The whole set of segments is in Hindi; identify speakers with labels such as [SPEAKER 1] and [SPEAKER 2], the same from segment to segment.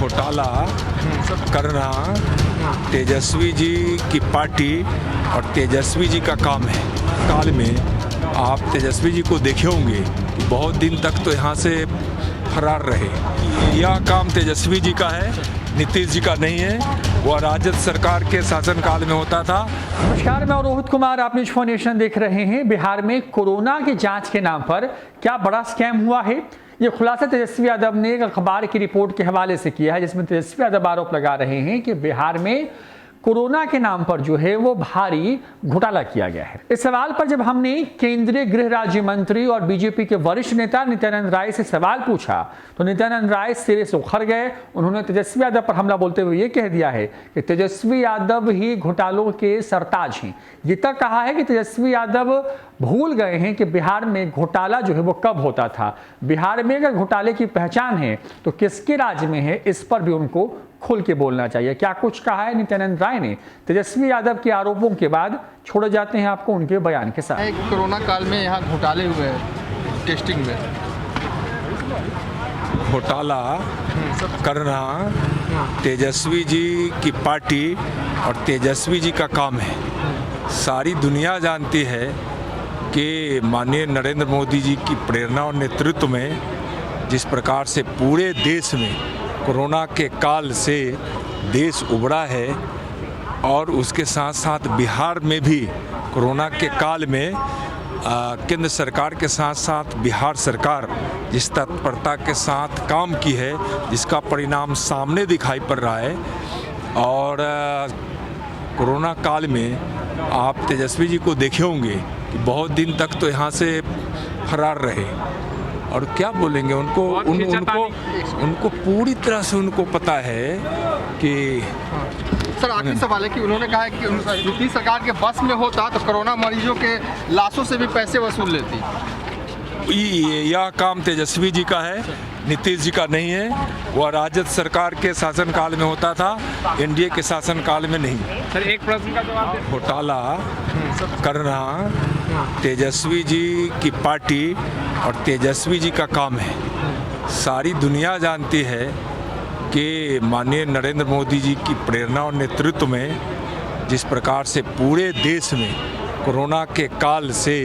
[SPEAKER 1] घोटाला करना तेजस्वी जी की पार्टी और तेजस्वी जी का काम है। काल में आप तेजस्वी जी को देखे होंगे कि बहुत दिन तक तो यहाँ से फरार रहे। यह काम तेजस्वी जी का है, नीतीश जी का नहीं है। वह राजद सरकार के शासनकाल में होता था।
[SPEAKER 2] नमस्कार, मैं रोहित कुमार, आप न्यूज़ फाउंडेशन देख रहे हैं। बिहार में कोरोना की जांच के नाम पर क्या बड़ा स्कैम हुआ है, ये खुलासा तेजस्वी यादव ने एक अखबार की रिपोर्ट के हवाले से किया है, जिसमें तेजस्वी यादव आरोप लगा रहे हैं कि बिहार में कोरोना के नाम पर जो है वो भारी घोटाला किया गया है। इस सवाल पर जब हमने केंद्रीय गृह राज्य मंत्री और बीजेपी के वरिष्ठ नेता नित्यानंद राय से सवाल पूछा तो नित्यानंद राय सिरे से उखड़ गए। उन्होंने तेजस्वी यादव पर हमला बोलते हुए ये कह दिया है कि तेजस्वी यादव ही घोटालों के सरताज हैं। ये तक कहा है कि तेजस्वी यादव भूल गए हैं कि बिहार में घोटाला जो है वो कब होता था। बिहार में अगर घोटाले की पहचान है तो किसके राज्य में है, इस पर भी उनको खुल के बोलना चाहिए। क्या कुछ कहा है नित्यानंद राय ने तेजस्वी यादव के आरोपों के बाद, छोड़े जाते हैं आपको उनके बयान के साथ।
[SPEAKER 3] कोरोना काल में यहाँ घोटाले हुए हैं टेस्टिंग में।
[SPEAKER 1] घोटाला करना तेजस्वी जी की पार्टी और तेजस्वी जी का काम है। सारी दुनिया जानती है कि माननीय नरेंद्र मोदी जी की प्रेरणा और नेतृत्व में जिस प्रकार से पूरे देश में कोरोना के काल से देश उबरा है और उसके साथ साथ बिहार में भी कोरोना के काल में केंद्र सरकार के साथ साथ बिहार सरकार जिस तत्परता के साथ काम की है, जिसका परिणाम सामने दिखाई पड़ रहा है। और कोरोना काल में आप तेजस्वी जी को देखे होंगे कि बहुत दिन तक तो यहाँ से फरार रहे। और क्या बोलेंगे उनको पूरी तरह से उनको पता है कि
[SPEAKER 3] सर, आखिरी सवाल है कि उन्होंने कहा है कि नीतीश सरकार के बस में होता तो कोरोना मरीजों के लाशों से भी पैसे वसूल लेती।
[SPEAKER 1] यह काम तेजस्वी जी का है, नीतीश जी का नहीं है। वह राजद सरकार के शासनकाल में होता था, एनडीए के शासनकाल में नहीं।
[SPEAKER 2] सर, एक प्रश्न का जवाब।
[SPEAKER 1] घोटाला करना तेजस्वी जी की पार्टी और तेजस्वी जी का काम है। सारी दुनिया जानती है कि माननीय नरेंद्र मोदी जी की प्रेरणा और नेतृत्व में जिस प्रकार से पूरे देश में कोरोना के काल से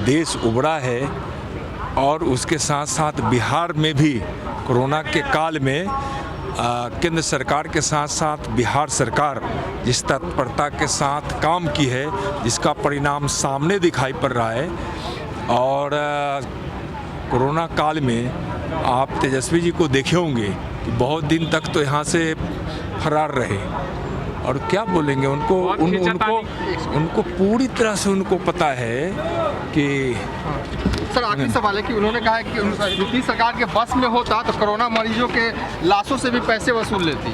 [SPEAKER 1] देश उबरा है और उसके साथ साथ बिहार में भी कोरोना के काल में केंद्र सरकार के साथ साथ बिहार सरकार जिस तत्परता के साथ काम की है, जिसका परिणाम सामने दिखाई पड़ रहा है। और कोरोना काल में आप तेजस्वी जी को देखे होंगे कि बहुत दिन तक तो यहाँ से फरार रहे। और क्या बोलेंगे उनको पूरी तरह से उनको पता है कि
[SPEAKER 3] सर, आखिरी सवाल है कि उन्होंने कहा है कि नीतीश सरकार के बस में होता तो कोरोना मरीजों के लाशों से भी पैसे वसूल लेती।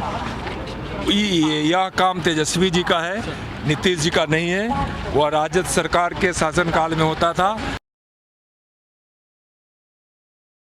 [SPEAKER 1] यह काम तेजस्वी जी का है, नीतीश जी का नहीं है। वह राजद सरकार के शासनकाल में होता था।